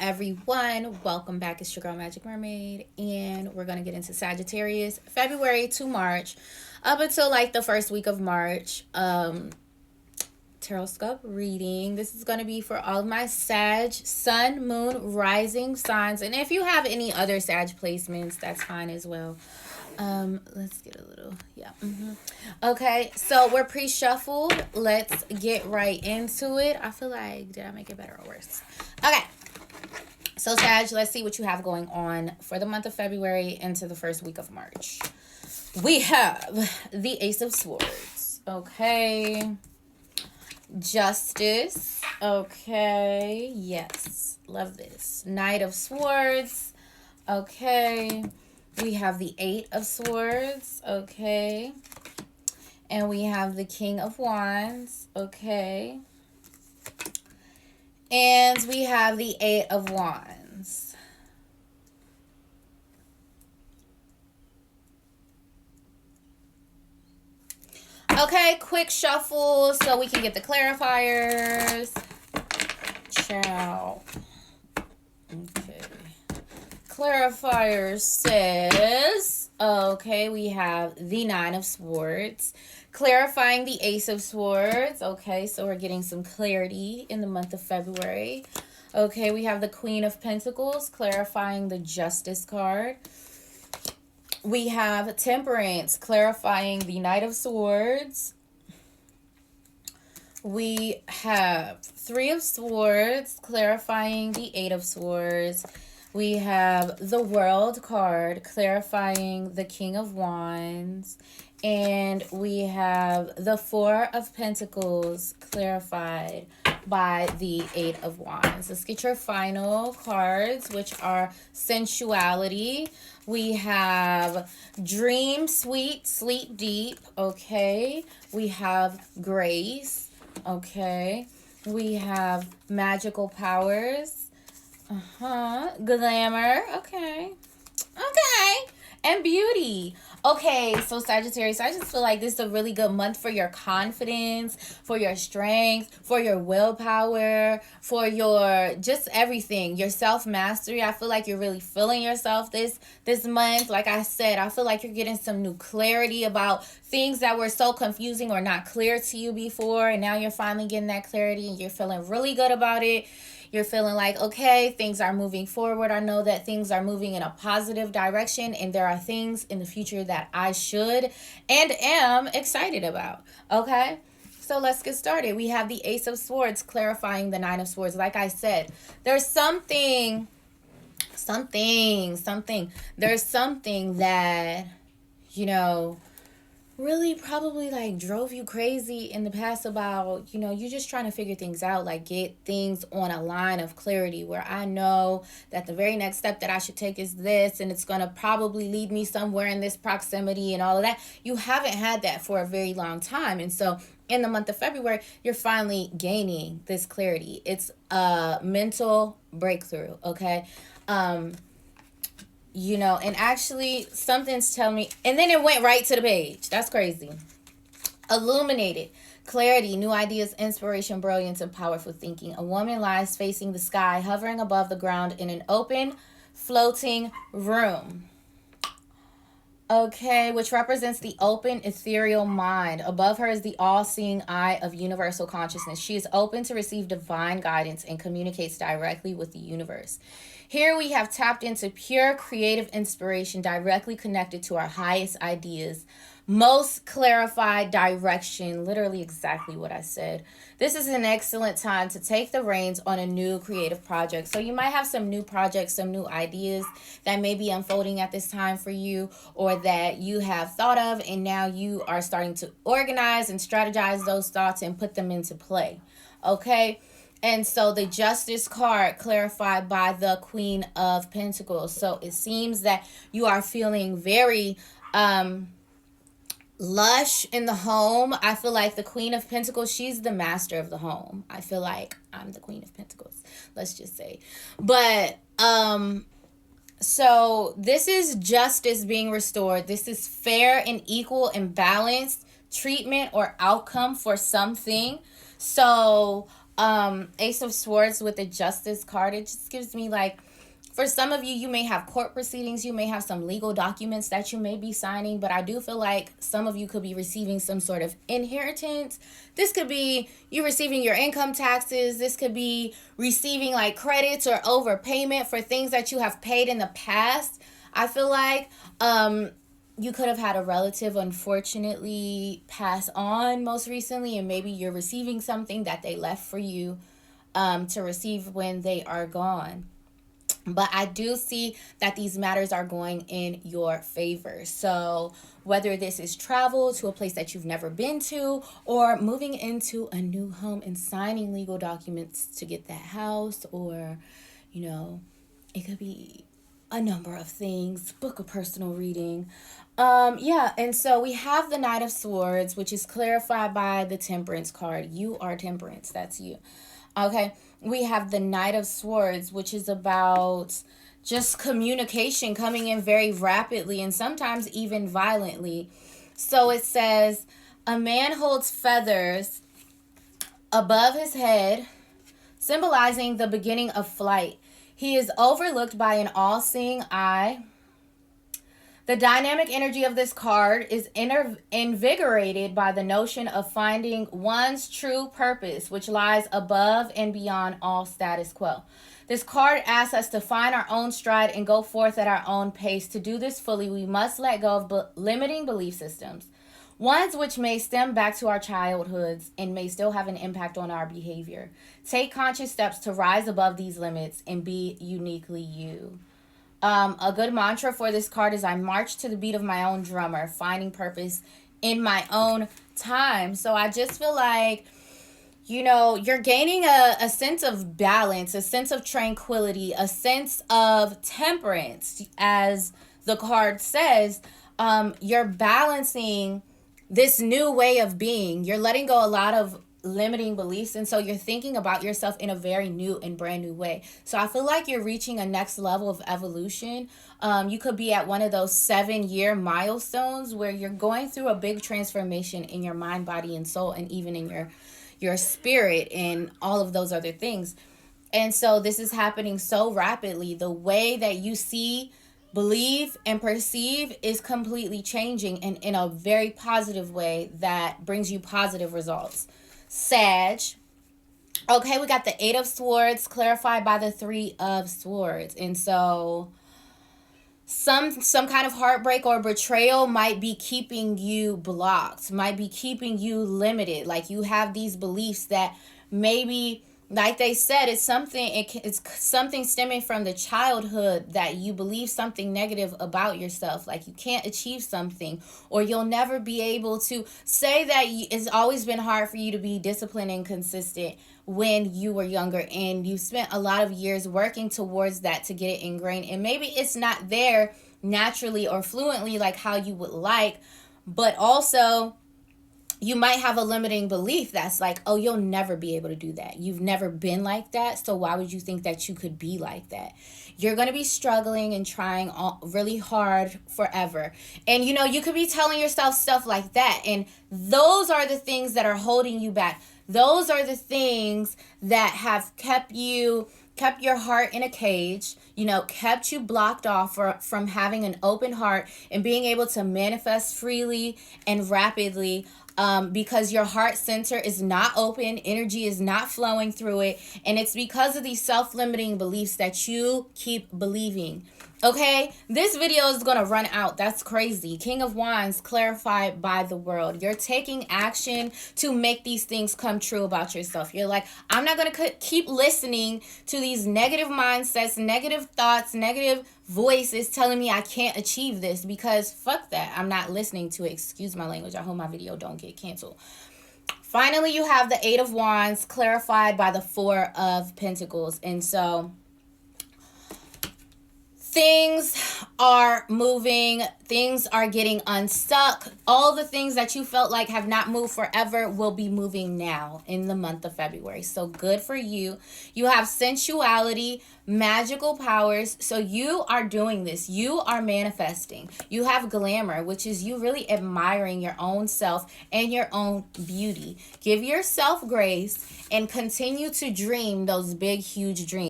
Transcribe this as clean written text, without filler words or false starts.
everyone? Welcome back. It's your girl Magic Mermaid, and we're gonna get into Sagittarius, February to March, up until like the first week of March. Tarot scope reading. This is gonna be for all of my Sag, Sun, Moon, Rising signs, and if you have any other Sag placements, that's fine as well. Let's get a little, okay, so we're pre-shuffled. Let's get right into it. I feel like, did I make it better or worse? Okay, so Sag, let's see what you have going on for the month of February into the first week of March. We have the Ace of Swords. Okay. Justice. Okay. Yes. Love this. Knight of Swords. Okay. We have the Eight of Swords. Okay. And we have the King of Wands. Okay. And we have the Eight of Wands. Okay, quick shuffle so we can get the clarifiers. Ciao. Okay. Clarifier says, okay, we have the Nine of Swords. Clarifying the Ace of Swords. Okay, so we're getting some clarity in the month of February. Okay, we have the Queen of Pentacles, clarifying the Justice card. We have Temperance, clarifying the Knight of Swords. We have Three of Swords, clarifying the Eight of Swords. We have the World card, clarifying the King of Wands. And we have the Four of Pentacles, clarified by the Eight of Wands. Let's get your final cards, which are Sensuality. We have Dream Sweet, Sleep Deep. Okay. We have Grace. Okay. We have Magical Powers. Glamour. Okay. Okay. And Beauty. Okay, so Sagittarius, I just feel like this is a really good month for your confidence, for your strength, for your willpower, for your just everything, your self-mastery. I feel like you're really feeling yourself this month. Like I said, I feel like you're getting some new clarity about things that were so confusing or not clear to you before, and now you're finally getting that clarity and you're feeling really good about it. You're feeling like, okay, things are moving forward. I know that things are moving in a positive direction, and there are things in the future that I should and am excited about. Okay? So let's get started. We have the Ace of Swords clarifying the Nine of Swords. Like I said, there's something. There's something that, really probably like drove you crazy in the past about, you just trying to figure things out, like get things on a line of clarity where I know that the very next step that I should take is this, and it's going to probably lead me somewhere in this proximity and all of that. You haven't had that for a very long time. And so in the month of February, you're finally gaining this clarity. It's a mental breakthrough. Okay. And actually something's telling me, and then it went right to the page. That's crazy. Illuminated, clarity, new ideas, inspiration, brilliance, and powerful thinking. A woman lies facing the sky, hovering above the ground in an open, floating room. Okay, which represents the open, ethereal mind. Above her is the all-seeing eye of universal consciousness. She is open to receive divine guidance and communicates directly with the universe. Here we have tapped into pure creative inspiration directly connected to our highest ideas. Most clarified direction, literally exactly what I said. This is an excellent time to take the reins on a new creative project. So you might have some new projects, some new ideas that may be unfolding at this time for you, or that you have thought of, and now you are starting to organize and strategize those thoughts and put them into play. Okay? And so the Justice card clarified by the Queen of Pentacles. So it seems that you are feeling very lush in the home. I feel like the Queen of Pentacles, she's the master of the home. I feel like I'm the Queen of Pentacles, let's just say. But so this is justice being restored. This is fair and equal and balanced treatment or outcome for something. So Ace of Swords with the Justice card. It just gives me like, for some of you, you may have court proceedings, you may have some legal documents that you may be signing, but I do feel like some of you could be receiving some sort of inheritance. This could be you receiving your income taxes. This could be receiving like credits or overpayment for things that you have paid in the past. I feel like you could have had a relative unfortunately pass on most recently, and maybe you're receiving something that they left for you to receive when they are gone. But I do see that these matters are going in your favor. So whether this is travel to a place that you've never been to, or moving into a new home and signing legal documents to get that house, or, you know, it could be a number of things. Book a personal reading. Yeah, and so we have the Knight of Swords, which is clarified by the Temperance card. You are Temperance. That's you. Okay, we have the Knight of Swords, which is about just communication coming in very rapidly and sometimes even violently. So it says, a man holds feathers above his head, symbolizing the beginning of flight. He is overlooked by an all-seeing eye. The dynamic energy of this card is invigorated by the notion of finding one's true purpose, which lies above and beyond all status quo. This card asks us to find our own stride and go forth at our own pace. To do this fully, we must let go of limiting belief systems, ones which may stem back to our childhoods and may still have an impact on our behavior. Take conscious steps to rise above these limits and be uniquely you. A good mantra for this card is, I march to the beat of my own drummer, finding purpose in my own time. So I just feel like, you know, you're gaining a sense of balance, a sense of tranquility, a sense of temperance. As the card says, you're balancing this new way of being. You're letting go a lot of limiting beliefs, and so you're thinking about yourself in a very new and brand new way. So I feel like you're reaching a next level of evolution. You could be at one of those 7-year milestones where you're going through a big transformation in your mind, body, and soul, and even in your spirit and all of those other things. And so this is happening so rapidly. The way that you see, believe, and perceive is completely changing, and in a very positive way that brings you positive results. Sag. Okay, we got the Eight of Swords clarified by the Three of Swords. And so some kind of heartbreak or betrayal might be keeping you blocked, might be keeping you limited. Like, you have these beliefs that maybe, like they said, it's something stemming from the childhood, that you believe something negative about yourself, like you can't achieve something, or you'll never be able to say that. It's always been hard for you to be disciplined and consistent when you were younger, and you spent a lot of years working towards that to get it ingrained, and maybe it's not there naturally or fluently like how you would like. But also, you might have a limiting belief that's like, oh, you'll never be able to do that. You've never been like that, so why would you think that you could be like that? You're going to be struggling and trying really hard forever. And, you know, you could be telling yourself stuff like that, and those are the things that are holding you back. Those are the things that have kept your heart in a cage, you know, kept you blocked off from having an open heart and being able to manifest freely and rapidly, because your heart center is not open, energy is not flowing through it, and it's because of these self-limiting beliefs that you keep believing. Okay, this video is gonna run out. That's crazy. King of Wands clarified by the World. You're taking action to make these things come true about yourself. You're like, I'm not gonna keep listening to these negative mindsets, negative thoughts, negative voices telling me I can't achieve this, because fuck that. I'm not listening to it. Excuse my language. I hope my video don't get canceled. Finally, you have the Eight of Wands clarified by the Four of Pentacles. And so things are moving, things are getting unstuck. All the things that you felt like have not moved forever will be moving now in the month of February. So good for you. You have sensuality, magical powers. So you are doing this. You are manifesting. You have glamour, which is you really admiring your own self and your own beauty. Give yourself grace and continue to dream those big, huge dreams.